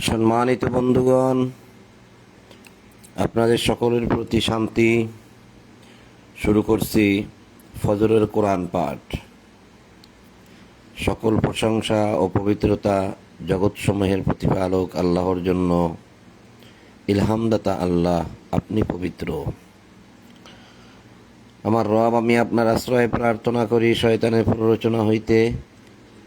সম্মানিত বন্ধুগণ, আপনাদের সকলের প্রতি শান্তি। শুরু করছি ফজরের কোরআন পাঠ। সকল প্রশংসা ও পবিত্রতা জগৎসমূহের প্রতিপালক আল্লাহর জন্য। ইলহামদাতা আল্লাহ, আপনি পবিত্র। আমার রব, আমি আপনার আশ্রয় প্রার্থনা করি শয়তানের প্ররোচনা হইতে।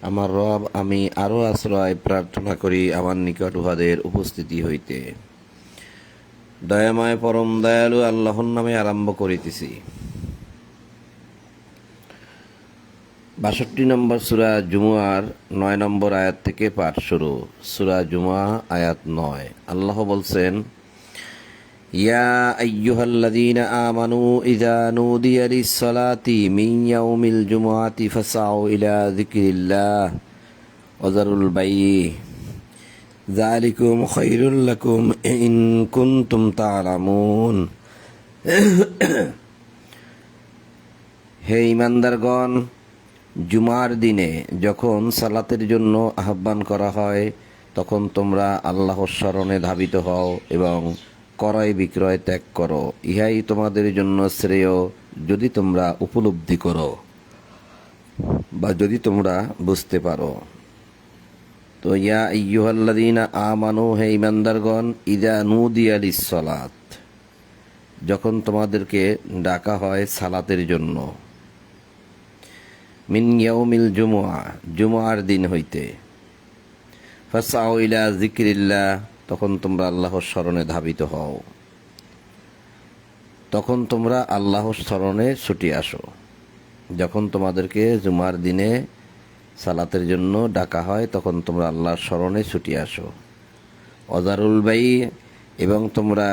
আমার রব, আমি আরও আশ্রয় প্রার্থনা করি আমার নিকট উহাদের উপস্থিতি হইতে। দয়াময় পরম দয়ালু আল্লাহর নামে আরম্ভ করিতেছি। ৬২ নম্বর সূরা জুমুয়ার ৯ নম্বর আয়াত থেকে পাঠ শুরু। সূরা জুমুয়া আয়াত ৯। আল্লাহ বলছেন, ইয়া আইয়ুহাল্লাযীনা আমানু ইযা নুদিয়া লিস-সালাতি মিন ইয়াউমিল জুমুআতি ফাসআউ ইলা যিকরিল্লাহ ওয়া যারুল বাইই যালিকুম খায়রুল লাকুম ইন কুনতুম তা'লামুন। হে ঈমানদারগণ, জুমার দিনে যখন সালাতের জন্য আহ্বান করা হয় তখন তোমরা আল্লাহর স্মরণে ধাবিত হও এবং ক্রয় বিক্রয় ত্যাগ করো। ইহাই তোমাদের জন্য শ্রেয় যদি তোমরা উপলব্ধি করো বা যদি তোমরা বুঝতে পারো। তো ইয়া আইয়ুহাল্লাযীনা আমানু, হে ঈমানদারগণ, ইযা নুদিয়া লিস-সালাত, যখন তোমাদেরকে ডাকা হয় সালাতের জন্য, মিন ইয়াউমিল জুমুআ, জুমুআর দিন হইতে, ফাসআউ ইলা যিকরিল্লাহ, তখন তোমরা আল্লাহর স্মরণে ধাবিত হও। তখন তোমরা আল্লাহর স্মরণে ছুটে আসো। যখন তোমাদেরকে জুমার দিনে সালাতের জন্য ডাকা হয় তখন তোমরা আল্লাহর স্মরণে ছুটে আসো। ওয়াজারুল বাই, এবং তোমরা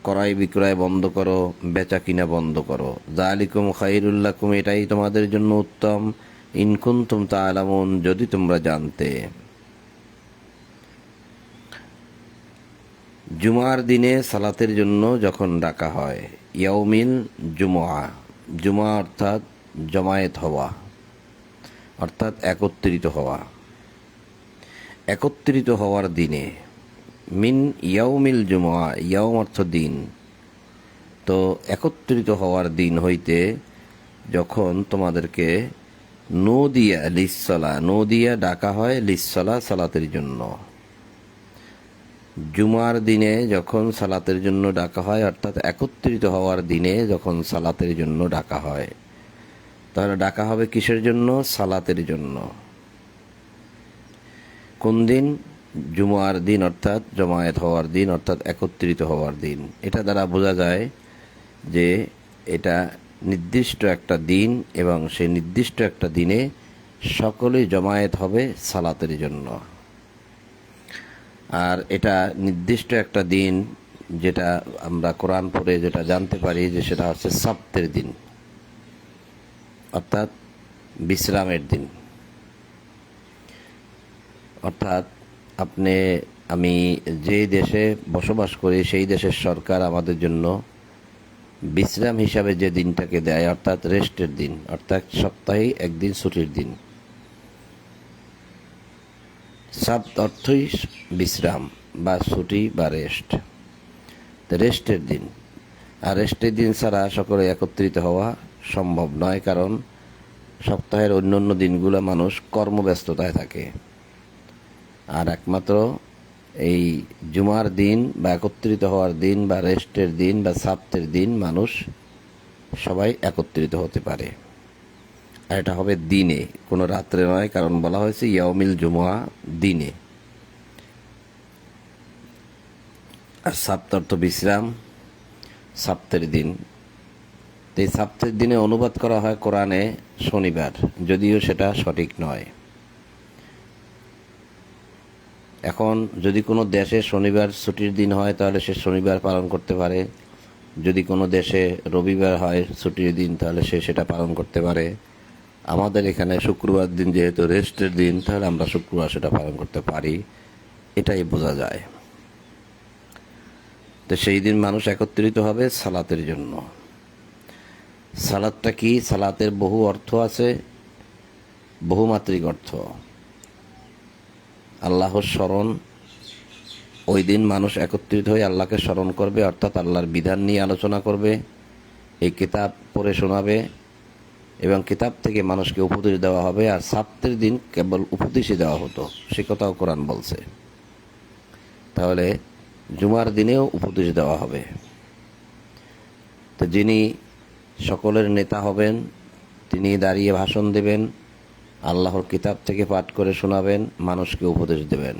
ক্রয় বিক্রয় বন্ধ করো, বেচা কিনা বন্ধ করো। যালিকুম খায়রুল লাকুম, এটাই তোমাদের জন্য উত্তম। ইন কুনতুম তা'লামুন, যদি তোমরা জানতে। জুমার দিনে সালাতের জন্য যখন ডাকা হয়, ইয়াউমিল জুমুআ, জুমা অর্থাৎ জমায়েত হওয়া, অর্থাৎ একত্রিত হওয়া। একত্রিত হওয়ার দিনে, মিন ইয়াউমিল জুমুআ, ইয়াউম অর্থ দিন। তো একত্রিত হওয়ার দিন হইতে যখন তোমাদেরকে নুদিয়া লিস-সালা, নুদিয়া ডাকা হয় লিস-সালা, সালাতের জন্য। জুমার দিনে যখন সালাতের জন্য ডাকা হয়, অর্থাৎ একত্রিত হওয়ার দিনে যখন সালাতের জন্য ডাকা হয়, তাহলে ডাকা হবে কিসের জন্য? সালাতের জন্য। কোন দিন? জুমার দিন, অর্থাৎ জমায়েত হওয়ার দিন, অর্থাৎ একত্রিত হওয়ার দিন। এটা দ্বারা বোঝা যায় যে এটা নির্দিষ্ট একটা দিন এবং সেই নির্দিষ্ট একটা দিনে সকলেই জমায়েত হবে সালাতের জন্য। আর এটা নির্দিষ্ট একটা দিন, যেটা আমরা কোরআন পড়ে যেটা জানতে পারি যে সেটা হচ্ছে সাব্তের দিন, অর্থাৎ বিশ্রামের দিন। অর্থাৎ আমি যে দেশে বসবাস করি সেই দেশের সরকার আমাদের জন্য বিশ্রাম হিসাবে যে দিনটাকে দেয়, অর্থাৎ রেস্টের দিন, অর্থাৎ সপ্তাহে একদিন ছুটির দিন। সাব্ত অর্থই বিশ্রাম বা ছুটি বা রেস্ট, রেস্টের দিন। আর রেস্টের দিন ছাড়া সকলে একত্রিত হওয়া সম্ভব নয়, কারণ সপ্তাহের অন্য অন্য দিনগুলো মানুষ কর্মব্যস্ততায় থাকে। আর একমাত্র এই জুমার দিন বা একত্রিত হওয়ার দিন বা রেস্টের দিন বা সাব্তের দিন মানুষ সবাই একত্রিত হতে পারে। আর এটা হবে দিনে, কোনো রাত্রে নয়, কারণ বলা হয়েছে ইয়াউমিল জুমুআ, দিনে। আর সাব্ত অর্থ বিশ্রাম, সাব্তের দিন। এই সাব্তের দিনে অনুবাদ করা হয় কোরআনে শনিবার, যদিও সেটা সঠিক নয়। এখন যদি কোনো দেশে শনিবার ছুটির দিন হয় তাহলে সে শনিবার পালন করতে পারে। যদি কোনো দেশে রবিবার হয় ছুটির দিন তাহলে সে সেটা পালন করতে পারে। আমাদের এখানে শুক্রবার দিন যেহেতু রেস্টের দিন, তাহলে আমরা শুক্রবার সেটা পালন করতে পারি, এটাই বোঝা যায়। তো সেই দিন মানুষ একত্রিত হবে সালাতের জন্য। সালাতটা কি? সালাতের বহু অর্থ আছে, বহুমাত্রিক অর্থ। আল্লাহর স্মরণ, ওই দিন মানুষ একত্রিত হয়ে আল্লাহকে স্মরণ করবে, অর্থাৎ আল্লাহর বিধান নিয়ে আলোচনা করবে, এই কিতাব পড়ে শোনাবে এবং কিতাব থেকে মানুষকে উপদেশ দেওয়া হবে। আর সাপ্তের দিন কেবল উপদেশই দেওয়া হতো, সে কথাও কোরআন বলছে। তাহলে জুমার দিনেও উপদেশ দেওয়া হবে। তো যিনি সকলের নেতা হবেন, তিনি দাঁড়িয়ে ভাষণ দেবেন, আল্লাহর কিতাব থেকে পাঠ করে শোনাবেন, মানুষকে উপদেশ দেবেন।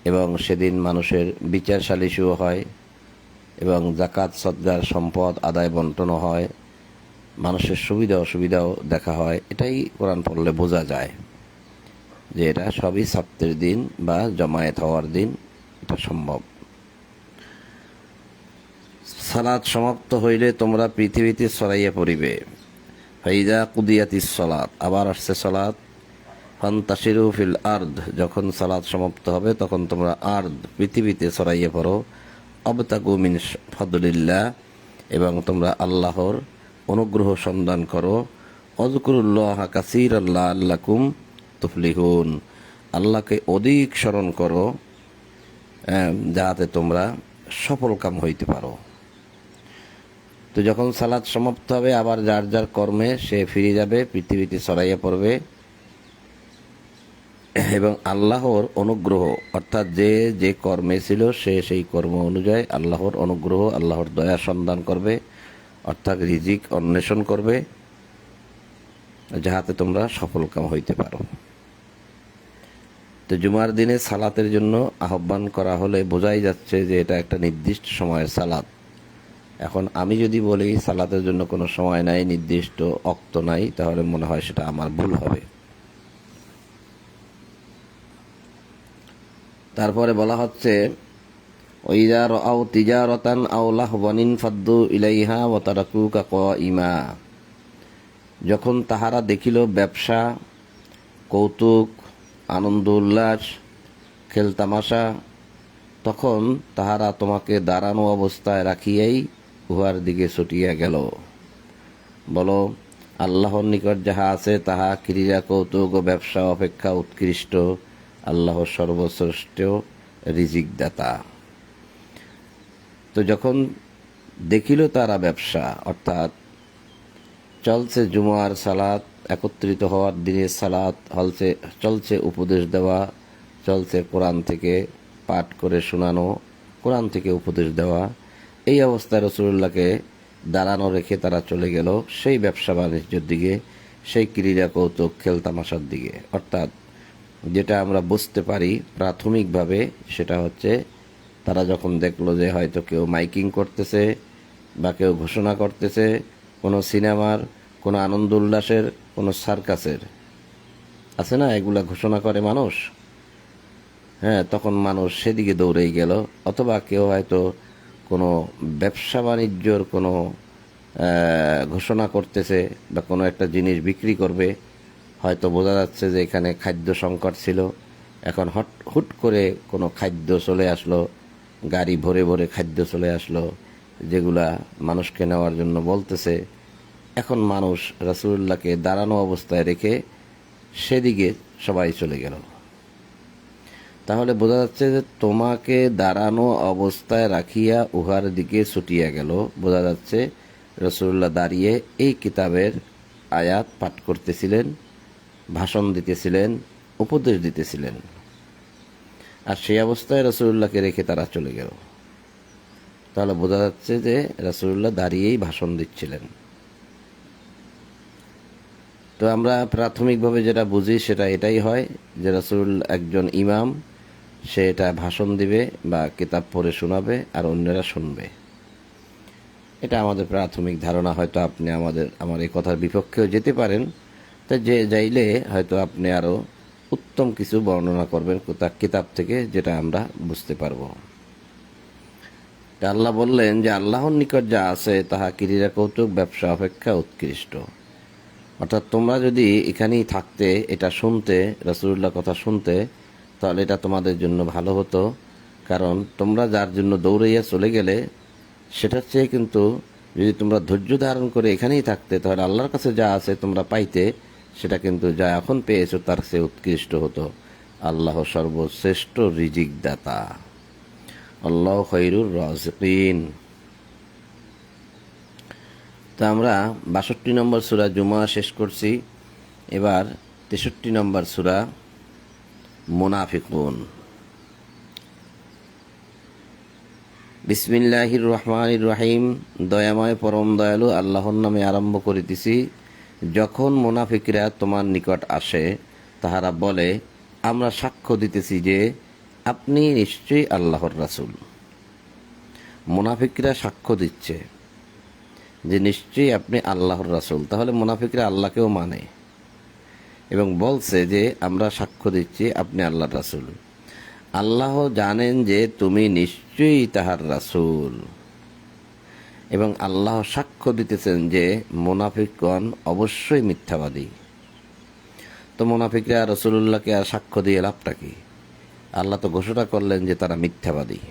এবং সেদিন মানুষের বিচার সালিশিও হয় এবং জাকাত সদকার সম্পদ আদায় বন্টনও হয়, মানুষের সুবিধা অসুবিধাও দেখা হয়। এটাই কোরআন পড়লে বোঝা যায় যে এটা সবই সাপ্তের দিন বা জমায়েত হওয়ার দিন এটা সম্ভব। সালাত সমাপ্ত হইলে তোমরা পৃথিবীতে ছড়াইয়া পড়িবে। ফাইদা কুদিয়াতিস সালাত, আবার আসছে সালাত। ফান্তাশিরু ফিল আর্দ, যখন সালাত সমাপ্ত হবে তখন তোমরা আর্দ পৃথিবীতে ছড়াইয়া পড়ো। আবতাগু মিন ফাদলিল্লাহ, এবং তোমরা আল্লাহর অনুগ্রহ সন্ধান করো। অযকুরুল্লাহ কাসীরান লাআল্লাকুম তুফলিহুন, আল্লাহকে অধিক স্মরণ করো যাতে তোমরা সফলকাম হইতে পারো। তো যখন সালাত সমাপ্ত হবে আবার যার যার কর্মে সে ফিরে যাবে, পৃথিবীতে ছড়াইয়া পড়বে এবং আল্লাহর অনুগ্রহ, অর্থাৎ যে যে কর্মে ছিল সে সেই কর্ম অনুযায়ী আল্লাহর অনুগ্রহ, আল্লাহর দয়া সন্ধান করবে, অর্থাৎ রিজিক অন্বেষণ করবে, যাহাতে তোমরা সফলকাম হইতে পারো। তো জুমার দিনে সালাতের জন্য আহ্বান করা হলে বোঝাই যাচ্ছে যে এটা একটা নির্দিষ্ট সময়ের সালাত। এখন আমি যদি বলি সালাতের জন্য কোনো সময় নাই, নির্দিষ্ট অক্ত নাই, তাহলে মনে হয় সেটা আমার ভুল হবে। তারপরে বলা হচ্ছে ওয়াইযা রাআউ তিজারাতান আও লাহওয়ান ফাদ্দু ইলাইহা ওয়া তারাকুকা কাইমা, যখন তাহারা দেখিল ব্যবসা, কৌতুক, আনন্দ উল্লাস, খেলতামাশা, তখন তাহারা তোমাকে দাঁড়ানো অবস্থায় রাখিয়াই উহার দিকে ছুটিয়া গেল। বলো, আল্লাহর নিকট যাহা আছে তাহা ক্রীড়া, কৌতুক ও ব্যবসা অপেক্ষা উৎকৃষ্ট, আল্লাহর সর্বশ্রেষ্ঠ রিজিক দাতা। তো যখন দেখিল তারা ব্যবসা, অর্থাৎ চলছে জুমার সালাত, একত্রিত হওয়ার দিনের সালাত চলছে উপদেশ দেওয়া, চলছে কোরআন থেকে পাঠ করে শোনানো, কোরআন থেকে উপদেশ দেওয়া, এই অবস্থায় রাসূলুল্লাহকে দাঁড়ানো রেখে তারা চলে গেল সেই ব্যবসা বাণিজ্যের দিকে, সেই ক্রীড়া, কৌতুক, খেলতামাশার দিকে। অর্থাৎ যেটা আমরা বুঝতে পারি প্রাথমিকভাবে সেটা হচ্ছে তারা যখন দেখলো যে হয়তো কেউ মাইকিং করতেছে বা কেউ ঘোষণা করতেছে কোনো সিনেমার, কোনো আনন্দ উল্লাসের, কোনো সার্কাসের, আছে না এগুলা ঘোষণা করে মানুষ, হ্যাঁ, তখন মানুষ সেদিকে দৌড়েই গেল। অথবা কেউ হয়তো কোনো ব্যবসা বাণিজ্যর কোনো ঘোষণা করতেছে বা কোনো একটা জিনিস বিক্রি করবে, হয়তো বোঝা যাচ্ছে যে এখানে খাদ্য সংকট ছিল, এখন হুট করে কোনো খাদ্য চলে আসলো, গাড়ি ভরে ভরে খাদ্য চলে আসলো যেগুলা মানুষকে নেওয়ার জন্য বলতেছে। এখন মানুষ রাসূলুল্লাহকে দাঁড়ানো অবস্থায় রেখে সেদিকে সবাই চলে গেল। তাহলে বোঝা যাচ্ছে যে তোমাকে দাঁড়ানো অবস্থায় রাখিয়া উহার দিকে ছুটিয়া গেল। বোঝা যাচ্ছে রাসূলুল্লাহ দাঁড়িয়ে এই কিতাবের আয়াত পাঠ করতেছিলেন, ভাষণ দিতেছিলেন, উপদেশ দিতেছিলেন, আর সেই অবস্থায় রাসূলুল্লাহকে রেখে তারা চলে গেল। তাহলে বোঝা যাচ্ছে যে রাসূলুল্লাহ দাঁড়িয়েই ভাষণ দিচ্ছিলেন। তো আমরা প্রাথমিকভাবে যেটা বুঝি সেটা এটাই হয় যে রাসূল একজন ইমাম, সে এটা ভাষণ দিবে বা কিতাব পড়ে শোনাবে আর অন্যরা শুনবে। এটা আমাদের প্রাথমিক ধারণা। হয়তো আপনি আমার এই কথার বিপক্ষেও যেতে পারেন, তাই যে যাইলে হয়তো আপনি আরও উত্তম কিছু বর্ণনা করবেন কিতাব থেকে, যেটা আমরা বুঝতে পারব। আল্লাহ বললেন যে আল্লাহর নিকট যা আছে তাহা ক্রীড়া, কৌতুক, ব্যবসা অপেক্ষা উৎকৃষ্ট। অর্থাৎ তোমরা যদি এখানেই থাকতে, এটা শুনতে, রাসূলুল্লাহর কথা শুনতে, তাহলে এটা তোমাদের জন্য ভালো হতো। কারণ তোমরা যার জন্য দৌড়াইয়া চলে গেলে সেটার চেয়ে কিন্তু যদি তোমরা ধৈর্য ধারণ করে এখানেই থাকতে, তাহলে আল্লাহর কাছে যা আছে তোমরা পাইতে, সেটা কিন্তু যা এখন পেয়েছো তার চেয়ে উৎকৃষ্ট হতো। আল্লাহ সর্বশ্রেষ্ঠ রিজিক দাতা, আল্লাহ খৈরুর রাজিকিন। তো আমরা ৬২ নম্বর সূরা জুমা শেষ করছি। এবার ৬৩ নম্বর সূরা মুনাফিকুন। বিসমিল্লাহির রহমানির রহিম। দয়াময় পরম দয়ালু আল্লাহর নামে আরম্ভ করিতেছি। যখন মুনাফিকরা তোমার নিকট আসে, তাহারা বলে, আমরা সাক্ষ্য দিতেছি যে আপনি নিশ্চয়ই আল্লাহর রাসূল। মুনাফিকরা সাক্ষ্য দিচ্ছে যে নিশ্চয়ই আপনি আল্লাহর রাসূল। তাহলে মুনাফিকরা আল্লাহকেও মানে এবং বলছে যে আমরা সাক্ষ্য দিচ্ছি আপনি আল্লাহর রাসূল। আল্লাহ জানেন যে তুমি নিশ্চয়ই তাহার রাসূল, এবং আল্লাহ সাক্ষ্য দিতেছেন যে মুনাফিকগণ অবশ্যই মিথ্যাবাদী। তো মুনাফিকরা রাসূলুল্লাহকে আর সাক্ষ্য দিয়ে লাভটা কি? আল্লাহ তো ঘোষণা করলেন যে তারা মিথ্যাবাদী,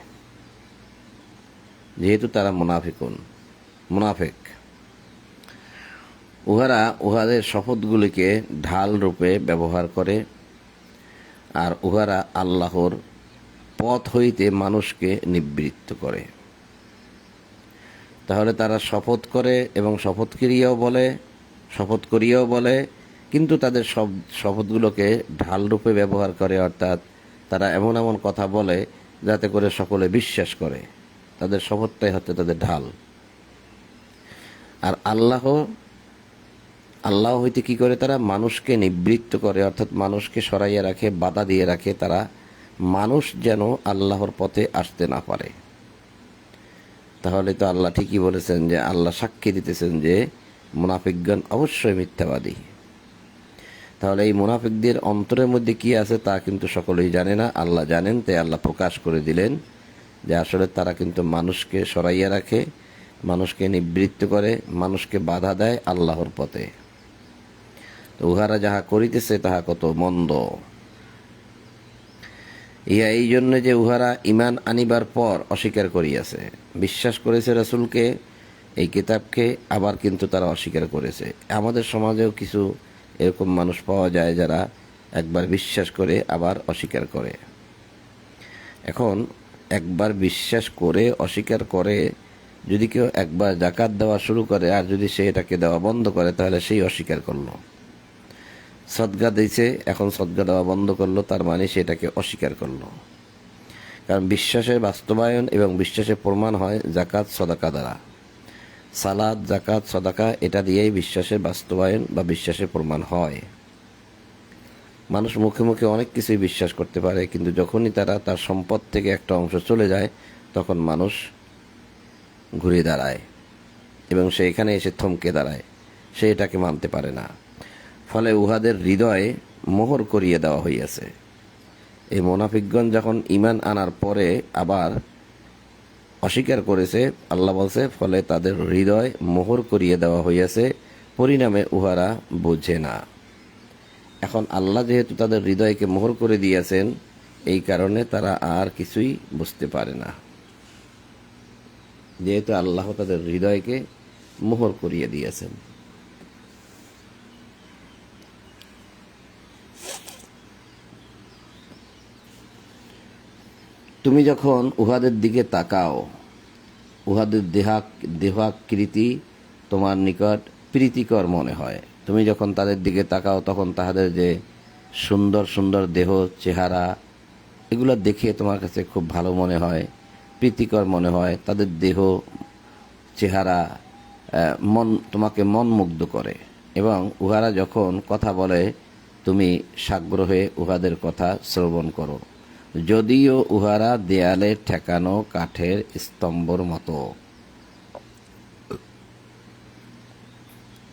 যেহেতু তারা মুনাফিক। উহারা উহাদের শপথগুলিকে ঢাল রূপে ব্যবহার করে, আর উহারা আল্লাহর পথ হইতে মানুষকে নিবৃত্ত করে। তাহলে তারা শপথ করে এবং শপথ করিয়াও বলে, কিন্তু তাদের সব শপথগুলোকে ঢাল রূপে ব্যবহার করে, অর্থাৎ তারা এমন এমন কথা বলে যাতে করে সকলে বিশ্বাস করে। তাদের শপথটাই হচ্ছে তাদের ঢাল। আর আল্লাহ হইতে কি করে? তারা মানুষকে নিবৃত্ত করে, অর্থাৎ মানুষকে সরাইয়া রাখে, বাধা দিয়ে রাখে, তারা মানুষ যেন আল্লাহর পথে আসতে না পারে। তাহলে তো আল্লাহ ঠিকই বলেছেন যে আল্লাহ সাক্ষী দিতেছেন যে মুনাফিকগণ অবশ্যই মিথ্যাবাদী। তাহলে এই মুনাফিকদের অন্তরের মধ্যে কি আছে তা কিন্তু সকলেই জানে না, আল্লাহ জানেন। তাই আল্লাহ প্রকাশ করে দিলেন যে আসলে তারা কিন্তু মানুষকে সরাইয়া রাখে, মানুষকে নিবৃত্ত করে, মানুষকে বাধা দেয় আল্লাহর পথে। তো উহারা যাহা করিতেছে তাহা কত মন্দ। ইহা এই জন্য যে উহারা ঈমান আনিবার পর অস্বীকার করিয়াছে। বিশ্বাস করেছে রাসূলকে, এই কিতাবকে, আবার কিন্তু তারা অস্বীকার করেছে। আমাদের সমাজেও কিছু এরকম মানুষ পাওয়া যায় যারা একবার বিশ্বাস করে আবার অস্বীকার করে। এখন একবার বিশ্বাস করে অস্বীকার করে, যদি কেউ একবার যাকাত দেওয়া শুরু করে আর যদি সে এটাকে দেওয়া বন্ধ করে, তাহলে সেই অস্বীকার করলো। সদকা দিয়েছে, এখন সদকা দেওয়া বন্ধ করলো, তার মানে সেটাকে অস্বীকার করলো। কারণ বিশ্বাসের বাস্তবায়ন এবং বিশ্বাসের প্রমাণ হয় যাকাত সদাকা দ্বারা। সালাত, যাকাত, সদাকা এটা দিয়েই বিশ্বাসের বাস্তবায়ন বা বিশ্বাসের প্রমাণ হয়। মানুষ মুখে মুখে অনেক কিছুই বিশ্বাস করতে পারে, কিন্তু যখনই তার সম্পদ থেকে একটা অংশ চলে যায়, তখন মানুষ ঘুরে দাঁড়ায় এবং সে এখানে এসে থমকে দাঁড়ায়, সে এটাকে মানতে পারে না। ফলে উহাদের হৃদয়ে মোহর করিয়ে দেওয়া হইয়াছে। এই মুনাফিকগণ যখন ঈমান আনার পরে আবার অস্বীকার করেছে, আল্লাহ বলছে, ফলে তাদের হৃদয় মোহর করিয়ে দেওয়া হইয়াছে, পরিণামে উহারা বোঝে না। এখন আল্লাহ যেহেতু তাদের হৃদয়কে মোহর করে দিয়েছেন, এই কারণে তারা আর কিছুই বুঝতে পারে না, যেহেতু আল্লাহ তাদের হৃদয়কে মোহর করিয়ে দিয়েছেন। তুমি যখন উহাদের দিকে তাকাও, উহাদের দেহাকৃতি তোমার নিকট প্রীতিকর মনে হয়। তুমি যখন তাদের দিকে তাকাও, তখন তাহাদের যে সুন্দর সুন্দর দেহ, চেহারা, এগুলো দেখে তোমার কাছে খুব ভালো মনে হয়, প্রীতিকর মনে হয়। তাদের দেহ, চেহারা তোমাকে মনমুগ্ধ করে, এবং উহারা যখন কথা বলে তুমি সাগ্রহে উহাদের কথা শ্রবণ করো, যদিও উহারা দেয়ালে ঠেকানো কাঠের স্তম্ভর মতো।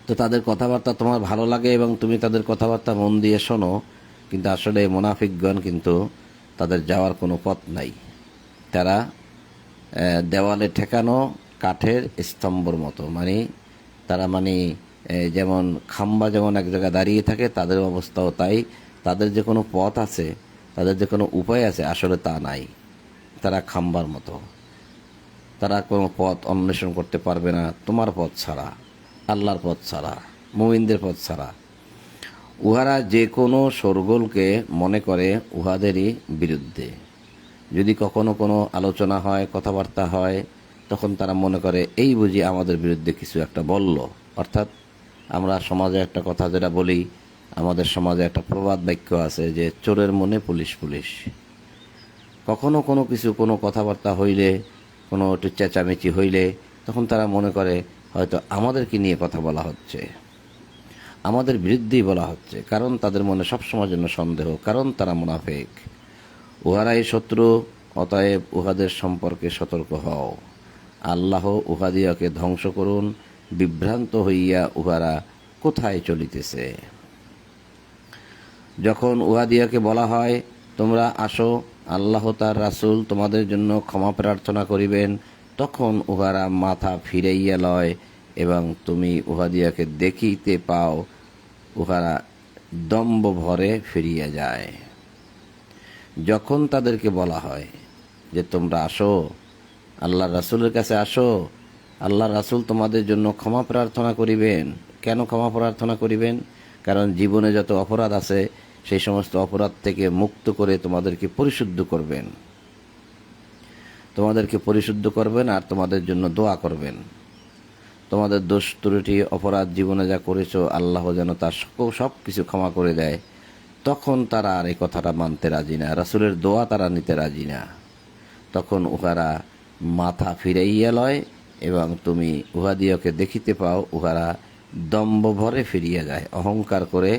তো তাদের কথাবার্তা তোমার ভালো লাগে এবং তুমি তাদের কথাবার্তা মন দিয়ে শোনো, কিন্তু আসলে মুনাফিকগণ কিন্তু তাদের যাওয়ার কোনো পথ নাই। তারা দেওয়ালে ঠেকানো কাঠের স্তম্ভর মতো, তারা যেমন খাম্বা যেমন এক জায়গায় দাঁড়িয়ে থাকে, তাদের অবস্থাও তাই। তাদের যে কোনো পথ আছে, তাদের যে কোনো উপায় আছে, আসলে তা নাই। তারা খাম্বার মতো, তারা কোনো পথ অন্বেষণ করতে পারবে না তোমার পথ ছাড়া, আল্লাহর পথ ছাড়া, মুমিনদের পথ ছাড়া। উহারা যে কোনো শোরগোলকে মনে করে উহাদেরই বিরুদ্ধে। যদি কখনো কোনো আলোচনা হয়, কথাবার্তা হয়, তখন তারা মনে করে এই বুঝি আমাদের বিরুদ্ধে কিছু একটা বলল। অর্থাৎ আমরা সমাজে একটা কথা যেটা বলি, আমাদের সমাজে একটা প্রবাদ বাক্য আছে যে চোরের মনে পুলিশ পুলিশ। কখনো কোনো কিছু, কোনো কথাবার্তা হইলে, কোনো একটু চেঁচামেচি হইলে, তখন তারা মনে করে হয়তো আমাদেরকে নিয়ে কথা বলা হচ্ছে, আমাদের বিরুদ্ধেই বলা হচ্ছে। কারণ তাদের মনে সবসময়ের জন্য সন্দেহ, কারণ তারা মুনাফিক। উহারাই শত্রু, অতএব উহাদের সম্পর্কে সতর্ক হও। আল্লাহ উহাদিয়াকে ধ্বংস করুন, বিভ্রান্ত হইয়া উহারা কোথায় চলিতেছে। যখন উহাদিয়াকে বলা হয় তোমরা আসো, আল্লাহ তার রাসূল তোমাদের জন্য ক্ষমা প্রার্থনা করিবেন, তখন উহারা মাথা ফিরাইয়া লয় এবং তুমি উহাদিয়াকে দেখিতে পাও উহারা দম্ভ ভরে ফিরিয়া যায়। যখন তাদেরকে বলা হয় যে তোমরা আসো, আল্লাহ রাসূলের কাছে আসো, আল্লাহ রাসূল তোমাদের জন্য ক্ষমা প্রার্থনা করিবেন। কেন ক্ষমা প্রার্থনা করিবেন? কারণ জীবনে যত অপরাধ আছে সেই সমস্ত অপরাধ থেকে মুক্ত করে তোমাদেরকে পরিশুদ্ধ করবেন, আর তোমাদের জন্য দোয়া করবেন। তোমাদের দোষ ত্রুটি অপরাধ জীবনে যা করেছো আল্লাহ যেন তার সব কিছু ক্ষমা করে দেয়। তখন তারা আর এই কথাটা মানতে রাজি না, রাসূলের দোয়া তারা নিতে রাজি না। তখন উহারা মাথা ফিরাইয়া লয় এবং তুমি উহাদিয়াকে দেখিতে পাও উহারা দম্ভ ভরে ফিরিয়া যায়, অহংকার করে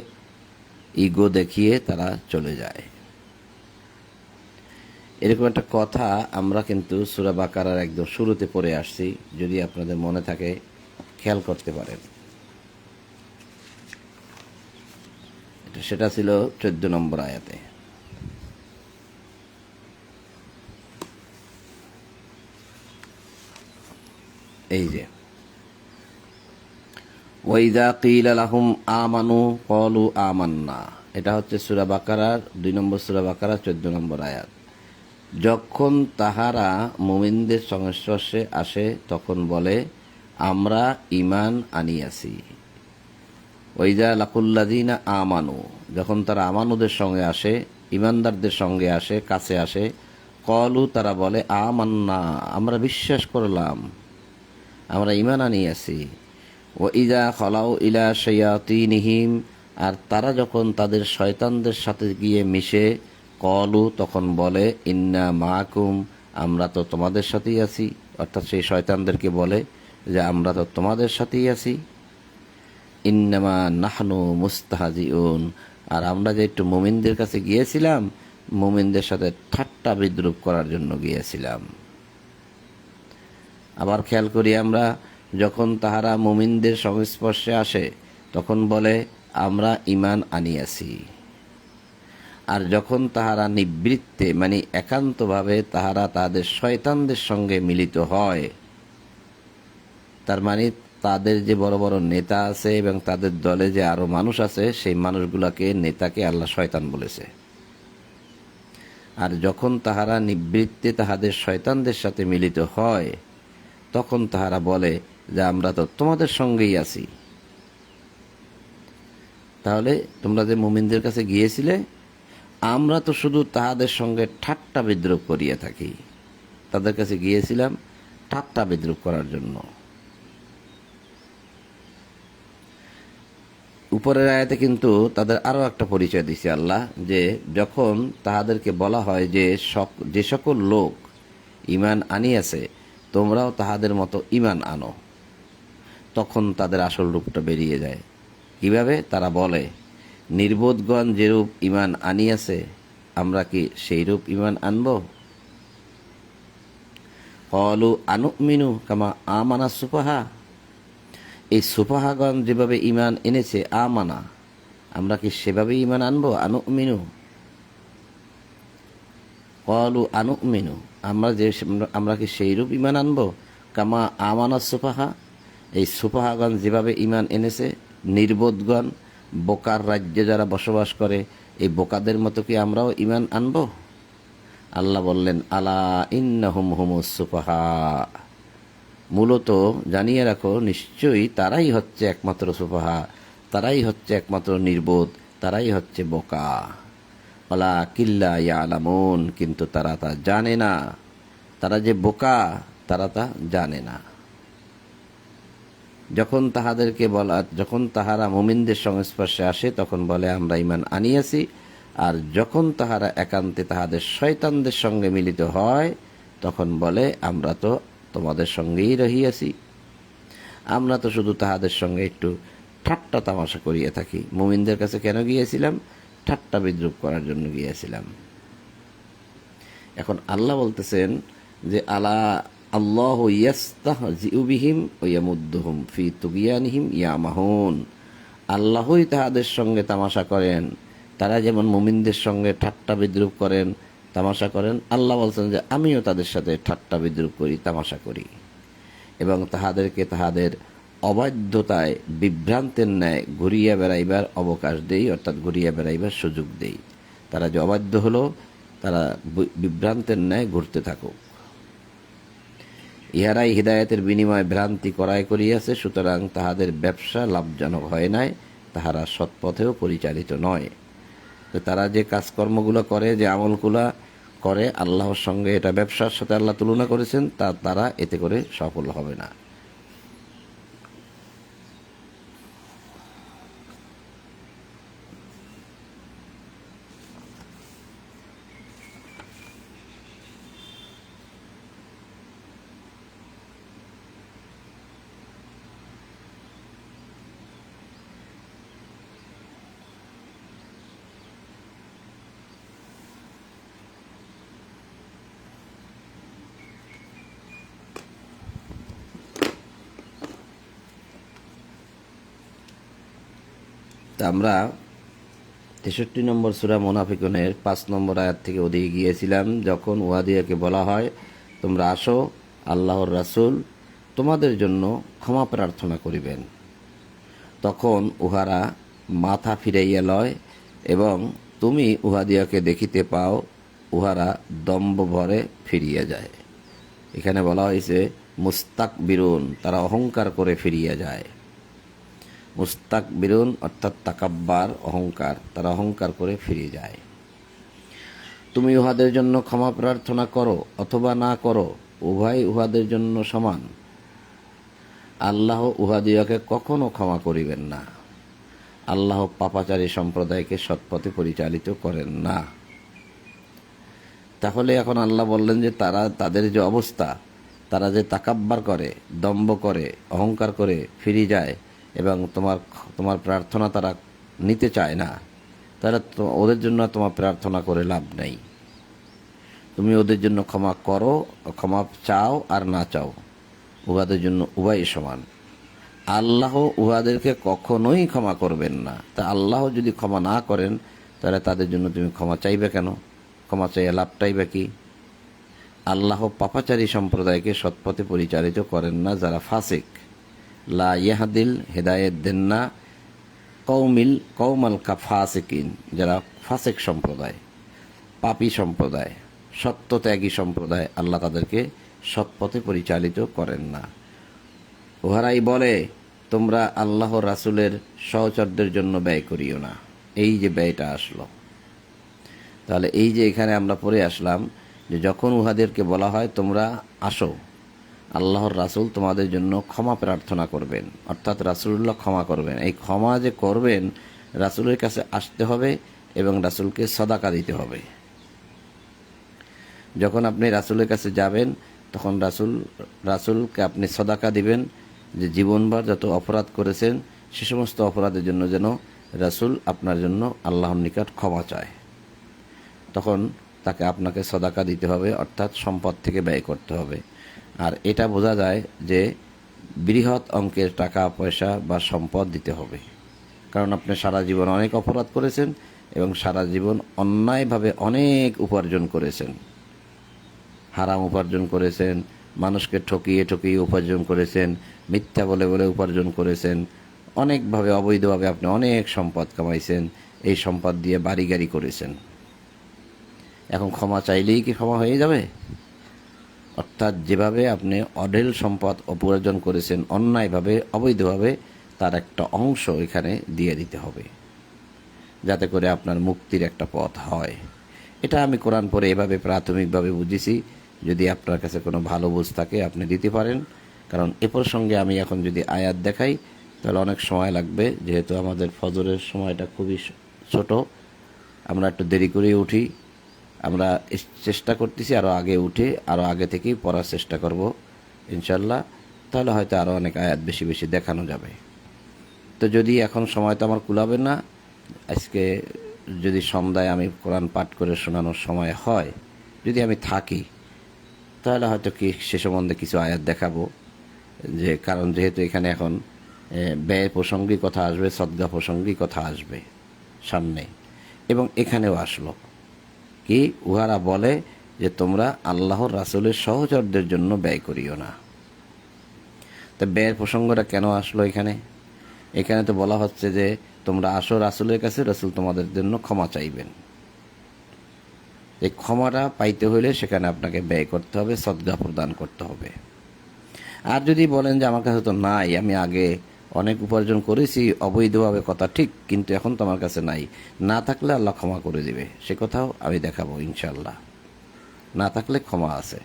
ইগো দেখিয়ে তারা চলে যায়। এরকম একটা কথা আমরা কিন্তু সূরা বাকারার একদম শুরুতে পড়ে আসছি, যদি আপনাদের মনে থাকে খেয়াল করতে পারেন। সেটা ছিল 14 নম্বর আয়াতে। এই যে ওয়াইদা কিলা লাহুম আমানু ক্বালু আমান্না, এটা হচ্ছে সূরা বাকারার 2 নম্বর সূরা বাকারার 14 নম্বর আয়াত। যখন তাহারা মুমিনদের সংস্পর্শে আসে তখন বলে আমরা ঈমান আনিয়াছি। ওয়াইদা লাকুল্লাযিনা আমানু, যখন তারা আমানুদের সঙ্গে আসে, ঈমানদারদের সঙ্গে আসে, কাছে আসে, ক্বালু তারা বলে আমান্না, আমরা বিশ্বাস করলাম, আমরা ঈমান আনিয়াছি। ওয়াইদা খালাউ ইলা শায়াতিনিহিম, আর তারা যখন তাদের শয়তানদের সাথে গিয়ে মিশে, ক্বালু তখন বলে ইন্না মাআকুম, আমরা তো তোমাদের সাথেই আছি। অর্থাৎ সেই শয়তানদেরকে বলে যে আমরা তো তোমাদের সাথেই আছি। ইন্নামা নাহনু মুস্তাহজিউন, আর আমরা যে একটু মুমিনদের কাছে গিয়েছিলাম, মুমিনদের সাথে ঠাট্টা বিদ্রুপ করার জন্য গিয়েছিলাম। আবার খেয়াল করি আমরা, যখন তাহারা মুমিনদের সংস্পর্শে আসে তখন বলে আমরা ঈমান আনিয়াছি। আর যখন তাহারা নিবৃত্তে মানে একান্তভাবে তাহারা তাদের শয়তানদের সঙ্গে মিলিত হয়, তার মানে তাদের যে বড় বড় নেতা আছে এবং তাদের দলে যে আরো মানুষ আছে, সেই মানুষগুলাকে নেতাকে আল্লাহ শয়তান বলেছে। আর যখন তাহারা নিবৃত্তে তাহাদের শয়তানদের সাথে মিলিত হয় তখন তাহারা বলে যে আমরা তো তোমাদের সঙ্গেই আছি। তাহলে তোমরা যে মুমিনদের কাছে গিয়েছিলে, আমরা তো শুধু তাহাদের সঙ্গে ঠাট্টা বিদ্রুপ করিয়া থাকি। তাদের কাছে গিয়েছিলাম ঠাট্টা বিদ্রুপ করার জন্য। উপরের আয়াতে কিন্তু তাদের আরো একটা পরিচয় দিছে আল্লাহ, যে যখন তাহাদেরকে বলা হয় যে সকল লোক ঈমান আনিয়াছে তোমরাও তাহাদের মতো ঈমান আনো, তখন তাদের আসল রূপটা বেরিয়ে যায়। কিভাবে? তারা বলে নির্বোধগণ যেরূপ ঈমান আনিয়াছে আমরা কি সেই রূপ ঈমান আনব? ক্বালু আনুমিনু কামা আমানা সুফাহা, এই সুফাহাগণ যেভাবে ঈমান এনেছে, আমানা, আমরা কি সেভাবে ঈমান আনবো? আনুমিনু, ক্বালু আনুমিনু, আমরা কি সেই রূপ ঈমান আনবো? কামা আমানা সুফাহা, এই সুফাহাগণ যেভাবে ঈমান এনেছে, নির্বোধগণ, বোকার রাজ্যে যারা বসবাস করে এই বোকাদের মতো কি আমরাও ঈমান আনবো? আল্লাহ বললেন আলা ইন্নাহুম হুমুস সুফাহা, মূলত জানিয়ে রাখো নিশ্চয়ই তারাই হচ্ছে একমাত্র সুফাহা, তারাই হচ্ছে একমাত্র নির্বোধ, তারাই হচ্ছে বোকা। ওয়ালা কিল্লা ইয়ালামুন, কিন্তু তারা তা জানে না। তারা যে বোকা তারা তা জানে না। যখন তাহারা মুমিনদের সংস্পর্শে আসে তখন বলে আমরা ঈমান আনিয়াছি, আর যখন তাহারা একান্তে তাহাদের শয়তানদের সঙ্গে মিলিত হয় তখন বলে আমরা তো তোমাদের সঙ্গেই রহিয়াছি। আমরা তো শুধু তাহাদের সঙ্গে একটু ঠাট্টা তামাশা করিয়া থাকি। মুমিনদের কাছে কেন গিয়েছিলাম? ঠাট্টা বিদ্রুপ করার জন্য গিয়েছিলাম। এখন আল্লাহ বলতেছেন যে আল্লাহ ইয়াস্তাহজিউ বিহিম ওয়া ইয়ামুদ্দুহুম ফি তুগয়ানিহিম ইয়ামাহুন। আল্লাহই তাহাদের সঙ্গে তামাশা করেন। তারা যেমন মুমিনদের সঙ্গে ঠাট্টা বিদ্রুপ করেন, তামাশা করেন, আল্লাহ বলছেন যে আমিও তাদের সাথে ঠাট্টা বিদ্রুপ করি, তামাশা করি, এবং তাহাদেরকে তাহাদের অবাধ্যতায় বিভ্রান্তের ন্যায় ঘুরিয়া বেড়াইবার অবকাশ দেই, অর্থাৎ ঘুরিয়া বেড়াইবার সুযোগ দেই। তারা যে অবাধ্য হলো, তারা বিভ্রান্তের ন্যায় ঘুরতে থাকুক। ইহারাই হিদায়াতের বিনিময়ে ভ্রান্তি ক্রয় করিয়াছে, সুতরাং তাহাদের ব্যবসা লাভজনক হয় নাই, তাহারা সৎপথেও পরিচালিত নয়। তো তারা যে কাজকর্মগুলো করে, যে আমলগুলো করে, আল্লাহর সঙ্গে এটা ব্যবসার সাথে আল্লাহ তুলনা করেছেন, তারা এতে করে সফল হবে না। তা আমরা 63 নম্বর সূরা মুনাফিকুনের 5 নম্বর আয়াত থেকে ওদিকে গিয়েছিলাম। যখন উহাদিয়াকে বলা হয় তোমরা আসো, আল্লাহর রাসূল তোমাদের জন্য ক্ষমা প্রার্থনা করিবেন, তখন উহারা মাথা ফিরাইয়া লয় এবং তুমি উহাদিয়াকে দেখিতে পাও উহারা দম্ভ ভরে ফিরিয়া যায়। এখানে বলা হয়েছে মুস্তাকবিরুন, তারা অহংকার করে ফিরিয়া যায়। মুস্তাকবিরুন অর্থাৎ তাকাব্বার, অহংকার, তারা অহংকার করে ফিরে যায়। তুমি উহাদের জন্য ক্ষমা প্রার্থনা করো অথবা না করো, উভয় উহাদের জন্য সমান। আল্লাহ উহাদিয়াকে কখনো ক্ষমা করিবেন না। আল্লাহ পাপাচারী সম্প্রদায়কে সৎপথে পরিচালিত করেন না। তাহলে এখন আল্লাহ বললেন যে তাদের যে অবস্থা, তারা যে তাকাব্বার করে, দম্ভ করে, অহংকার করে ফিরে যায় এবং তোমার প্রার্থনা তারা নিতে চায় না, তারা ওদের জন্য তোমার প্রার্থনা করে লাভ নেই। তুমি ওদের জন্য ক্ষমা করো, ক্ষমা চাও আর না চাও, উহাদের জন্য উভয় সমান। আল্লাহ উহাদেরকে কখনোই ক্ষমা করবেন না। তা আল্লাহ যদি ক্ষমা না করেন তাহলে তাদের জন্য তুমি ক্ষমা চাইবে কেন? ক্ষমা চাইয়া লাভটাই বা কি? আল্লাহ পাপাচারী সম্প্রদায়কে সৎপথে পরিচালিত করেন না, যারা ফাসিক। লা ইয়াহদিল, হেদায়েত দেন না, কৌমাল ফাসিকিন, যারা ফাসিক সম্প্রদায়, পাপী সম্প্রদায়, সত্যত্যাগী সম্প্রদায়, আল্লাহ তাদেরকে সৎপথে পরিচালিত করেন না। উহারাই বলে তোমরা আল্লাহ রাসূলের সহচরদের জন্য ব্যয় করিও না। এই যে ব্যয়টা আসলো, তাহলে এই যে এখানে আমরা পড়ে আসলাম যে যখন উহাদেরকে বলা হয় তোমরা আসো, আল্লাহর রাসূল তোমাদের জন্য ক্ষমা প্রার্থনা করবেন, অর্থাৎ রাসূলুল্লাহ ক্ষমা করবেন। এই ক্ষমা যে করবেন, রাসূলের কাছে আসতে হবে এবং রাসূলকে সদাকা দিতে হবে। যখন আপনি রাসূলের কাছে যাবেন তখন রাসূলকে আপনি সদাকা দিবেন, যে জীবনভর যত অপরাধ করেছেন সে সমস্ত অপরাধের জন্য যেন রাসূল আপনার জন্য আল্লাহর নিকট ক্ষমা চায়। তখন আপনাকে সদাকা দিতে হবে, অর্থাৎ সম্পদ থেকে ব্যয় করতে হবে। আর এটা বোঝা যায় যে বৃহৎ অঙ্কের টাকা পয়সা বা সম্পদ দিতে হবে, কারণ আপনি সারা জীবন অনেক অপরাধ করেছেন এবং সারা জীবন অন্যায়ভাবে অনেক উপার্জন করেছেন, হারাম উপার্জন করেছেন, মানুষকে ঠকিয়ে উপার্জন করেছেন, মিথ্যা বলে উপার্জন করেছেন, অনেকভাবে অবৈধভাবে আপনি অনেক সম্পদ কামাইছেন, এই সম্পদ দিয়ে বাড়ি গাড়ি করেছেন। এখন ক্ষমা চাইলেই কি ক্ষমা হয়ে যাবে? অর্থাৎ যেভাবে আপনি অঢেল সম্পদ উপার্জন করেছেন অন্যায়ভাবে, অবৈধভাবে, তার একটা অংশ এখানে দিয়ে দিতে হবে। যাতে করে আপনার মুক্তির একটা পথ হয়। এটা আমি কোরআন পড়ে এভাবে প্রাথমিকভাবে বুঝেছি। যদি আপনার কাছে কোনো ভালো বুঝ থাকে আপনি দিতে পারেন, কারণ এ প্রসঙ্গে আমি এখন যদি আয়াত দেখাই তাহলে অনেক সময় লাগবে, যেহেতু আমাদের ফজরের সময়টা খুবই ছোট, আমরা একটু দেরি করে উঠি। আমরা চেষ্টা করতেছি আরও আগে উঠে আরও আগে থেকেই পড়ার চেষ্টা করব ইনশাল্লাহ, তাহলে হয়তো আরও অনেক আয়াত বেশি বেশি দেখানো যাবে। তো যদি এখন সময় তো আমার কুলাবে না, আজকে যদি সন্ধ্যায় আমি কোরআন পাঠ করে শোনানোর সময় হয়, যদি আমি থাকি, তাহলে হয়তো কি সে সম্বন্ধে কিছু আয়াত দেখাবো। যে কারণ যেহেতু এখানে এখন ব্যয় প্রসঙ্গিক কথা আসবে, সদকা প্রসঙ্গিক কথা আসবে সামনে, এবং এখানেও আসলো কি উহারা বলে যে তোমরা আল্লাহর রাসূলের সহচরদের জন্য ব্যয় করিও না। তা ব্যয়ের প্রসঙ্গটা কেন আসলো এখানে? এখানে তো বলা হচ্ছে যে তোমরা আসো রাসূলের কাছে, রাসূল তোমাদের জন্য ক্ষমা চাইবেন। এই ক্ষমাটা পাইতে হইলে সেখানে আপনাকে ব্যয় করতে হবে, সদকা প্রদান করতে হবে। আর যদি বলেন যে আমার কাছে তো নাই, আমি আগে অনেক উপার্জন করেছি অবৈধভাবে, কথা ঠিক, কিন্তু এখন তো আমার কাছে নাই, না থাকলে আল্লাহ ক্ষমা করে দিবে, সে কথাও আমি দেখাবো ইনশাল্লাহ। না থাকলে ক্ষমা আছে।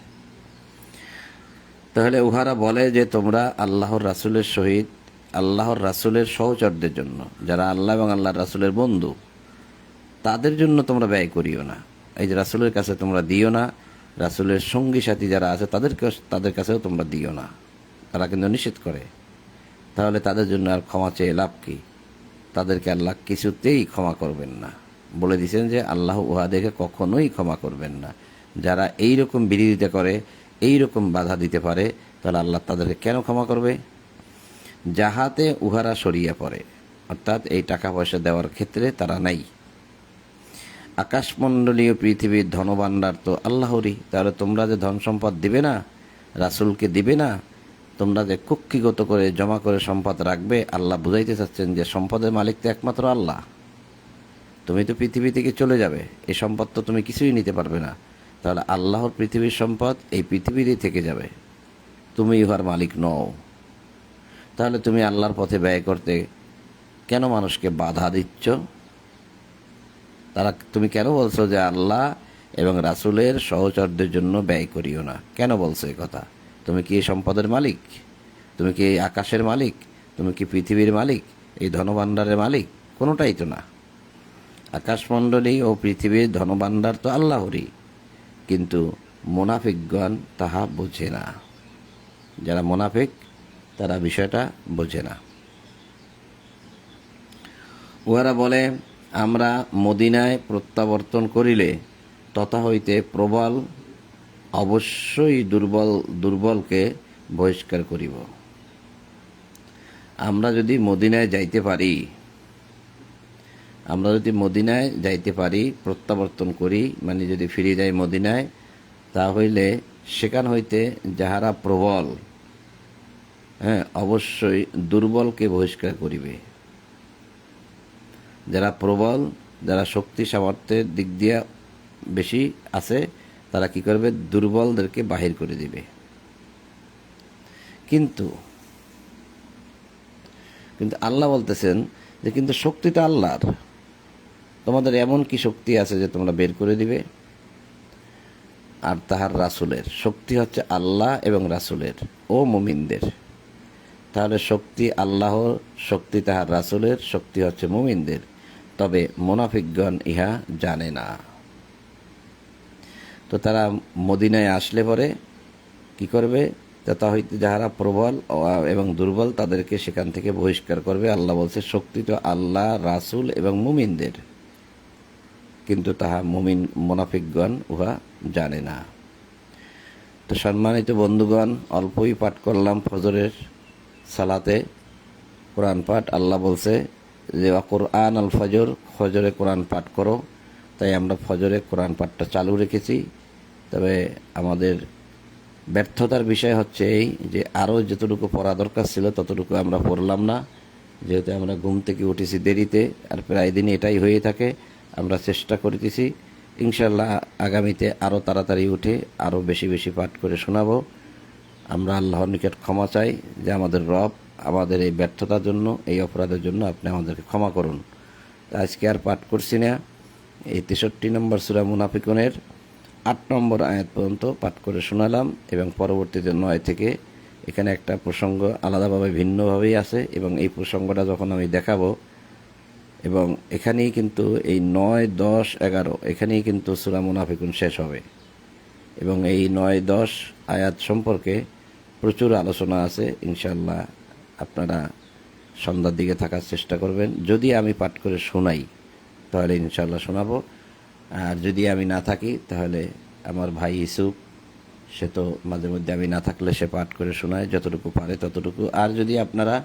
তাহলে উহারা বলে যে তোমরা আল্লাহর রাসূলের সহিত, আল্লাহর রাসূলের সহচরদের জন্য, যারা আল্লাহ এবং আল্লাহর রাসূলের বন্ধু, তাদের জন্য তোমরা ব্যয় করিও না। এই যে রাসূলের কাছে তোমরা দিও না, রাসূলের সঙ্গী সাথী যারা আছে তাদের কাছেও তোমরা দিও না। তারা কিন্তু নিষেধ করে। তাহলে তাদের জন্য আর ক্ষমা চেয়ে লাভ কি? তাদেরকে আল্লাহ কিছুতেই ক্ষমা করবেন না। বলে দিয়েছেন যে আল্লাহ উহাদেরকে কখনোই ক্ষমা করবেন না। যারা এই রকম বিরোধিতা করে, এই রকম বাধা দিতে পারে, তাহলে আল্লাহ তাদেরকে কেন ক্ষমা করবে? যাহাতে উহারা সরিয়া পড়ে, অর্থাৎ এই টাকা পয়সা দেওয়ার ক্ষেত্রে তারা নাই। আকাশমণ্ডলীয় পৃথিবীর ধনভাণ্ডার তো আল্লাহরই। তাহলে তোমরা যে ধন সম্পদ দিবে না, রাসূলকে দিবে না, তোমরা যে কুক্ষিগত করে জমা করে সম্পদ রাখবে, আল্লাহ বুঝাইতে চাচ্ছেন যে সম্পদের মালিক তো একমাত্র আল্লাহ। তুমি তো পৃথিবী থেকে চলে যাবে, এই সম্পদ তো তুমি কিছুই নিতে পারবে না। তাহলে আল্লাহর পৃথিবীর সম্পদ এই পৃথিবীরই থেকে যাবে, তুমি ইহার মালিক নও। তাহলে তুমি আল্লাহর পথে ব্যয় করতে কেন মানুষকে বাধা দিচ্ছ? তুমি কেন বলছো যে আল্লাহ এবং রাসূলের সহচরদের জন্য ব্যয় করিও না? কেন বলছো এই কথা? তুমি কি এই সম্পদের মালিক? তুমি কি এই আকাশের মালিক? তুমি কি পৃথিবীর মালিক? এই ধনভাণ্ডারের মালিক? কোনোটাই তো না। আকাশমণ্ডলী ও পৃথিবীর ধনভাণ্ডার তো আল্লাহরই, কিন্তু মুনাফিকগণ তাহা বোঝে না। যারা মুনাফিক তারা বিষয়টা বোঝে না। উহারা বলে আমরা মদিনায় প্রত্যাবর্তন করিলে তথা হইতে প্রবল অবশ্যই দুর্বলকে বহিষ্কার করিব। আমরা যদি মদিনায় যাইতে পারি, প্রত্যাবর্তন করি, মানে যদি ফিরে যাই মদিনায়, তা হইলে সেখান হইতে যাহারা প্রবল, অবশ্যই দুর্বলকে বহিষ্কার করিবে। যারা প্রবল, যারা শক্তি সামর্থ্যের দিক দিয়ে বেশি আছে, তারা কি করবে? দুর্বলদেরকে বাহির করে দিবে। কিন্তু আল্লাহ বলতেছেন যে কিন্তু শক্তিটা আল্লাহর। তোমাদের এমন কি শক্তি আছে যে তোমরা বের করে দিবে? আর তাহার রাসূলের শক্তি হচ্ছে আল্লাহ এবং রাসূলের ও মুমিনদের। তাহলে শক্তি আল্লাহর, শক্তি তাহার রাসূলের, শক্তি হচ্ছে মুমিনদের। তবে মুনাফিকগণ ইহা জানে না। তো তারা মদিনায় আসলে পরে কি করবে? তা হইতে যাহারা প্রবল এবং দুর্বল তাদেরকে সেখান থেকে বহিষ্কার করবে। আল্লাহ বলছে শক্তি তো আল্লাহ, রাসূল এবং মুমিনদের, কিন্তু তাহা মুনাফিকগণ উহা জানে না। তো সম্মানিত বন্ধুগণ, অল্পই পাঠ করলাম ফজরের সালাতে কোরআন পাঠ। আল্লাহ বলছে যে কোরআন আল ফজর, ফজরে কোরআন পাঠ করো। তাই আমরা ফজরে কোরআন পাঠটা চালু রেখেছি। তবে আমাদের ব্যর্থতার বিষয় হচ্ছে এই যে আরও যতটুকু পড়া দরকার ছিল ততটুকু আমরা পড়লাম না, যেহেতু আমরা ঘুম থেকে উঠেছি দেরিতে, আর প্রায় দিনই এটাই হয়ে থাকে। আমরা চেষ্টা করিতেছি ইনশাল্লাহ আগামীতে আরও তাড়াতাড়ি উঠে আরও বেশি বেশি পাঠ করে শোনাবো। আমরা আল্লাহর নিকট ক্ষমা চাই যে আমাদের রব, আমাদের এই ব্যর্থতার জন্য, এই অপরাধের জন্য আপনি আমাদেরকে ক্ষমা করুন। তো আজকে আর পাঠ করছি না। এই 63 নম্বর সূরা মুনাফিকুনের 8 নম্বর আয়াত পর্যন্ত পাঠ করে শোনালাম, এবং পরবর্তীতে 9 থেকে এখানে একটা প্রসঙ্গ আলাদাভাবে ভিন্নভাবেই আছে, এবং এই প্রসঙ্গটা যখন আমি দেখাবো, এবং এখানেই কিন্তু এই 9, 10, 11 এখানেই কিন্তু সূরা মুনাফিকুন শেষ হবে, এবং এই 9, 10 আয়াত সম্পর্কে প্রচুর আলোচনা আছে। ইনশাআল্লাহ আপনারা সন্ধ্যার দিকে থাকার চেষ্টা করবেন। যদি আমি পাঠ করে শোনাই তাহলে ইনশাআল্লাহ শোনাবো, আর যদি আমি না থাকি তাহলে আমার ভাই ইসুফ, সে তো মাঝে মধ্যে আমি না থাকলে সে পাঠ করে শোনায় যতটুকু পারে ততটুকু। আর যদি আপনারা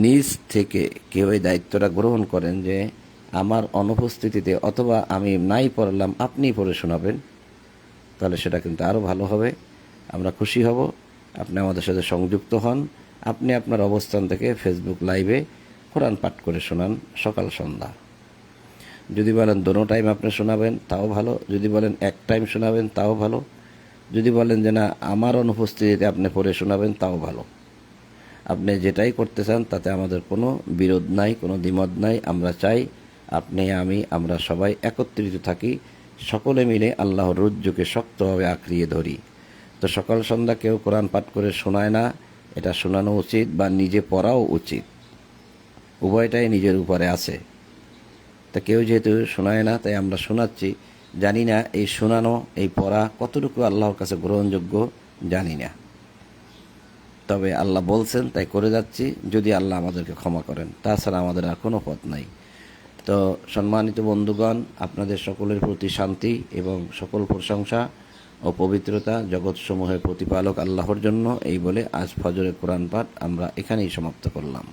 নিজ থেকে কেউ এই দায়িত্বটা গ্রহণ করেন যে আমার অনুপস্থিতিতে অথবা আমি নাই পড়লাম আপনি পড়ে শোনাবেন, তাহলে সেটা কিন্তু আরও ভালো হবে। আমরা খুশি হব। আপনি আমাদের সাথে সংযুক্ত হন। আপনি আপনার অবস্থান থেকে ফেসবুক লাইভে কোরআন পাঠ করে শোনান সকাল সন্ধ্যা। যদি বলেন দোনো টাইম আপনি শোনাবেন তাও ভালো, যদি বলেন এক টাইম শোনাবেন তাও ভালো, যদি বলেন যে না আমার অনুপস্থিতিতে আপনি পড়ে শোনাবেন তাও ভালো। আপনি যেটাই করতে চান তাতে আমাদের কোনো বিরোধ নাই, কোনো দ্বিমত নাই। আমরা চাই আপনি আমরা সবাই একত্রিত থাকি, সকলে মিলে আল্লাহর রজ্জুকে শক্তভাবে আঁকড়িয়ে ধরি। তো সকাল সন্ধ্যা কেউ কোরআন পাঠ করে শোনায় না, এটা শোনানো উচিত বা নিজে পড়াও উচিত। উভয়টাই নিজের উপরে আছে। তা কেউ যেহেতু শোনায় না তাই আমরা শোনাচ্ছি। জানি না এই শোনানো, এই পড়া কতটুকু আল্লাহর কাছে গ্রহণযোগ্য জানি না, তবে আল্লাহ বলছেন তাই করে যাচ্ছি। যদি আল্লাহ আমাদেরকে ক্ষমা করেন, তাছাড়া আমাদের আর কোনো পথ নাই। তো সম্মানিত বন্ধুগণ, আপনাদের সকলের প্রতি শান্তি এবং সকল প্রশংসা ও পবিত্রতা জগৎসমূহের প্রতিপালক আল্লাহর জন্য। এই বলে আজ ফজরের কোরআন পাঠ আমরা এখানেই সমাপ্ত করলাম।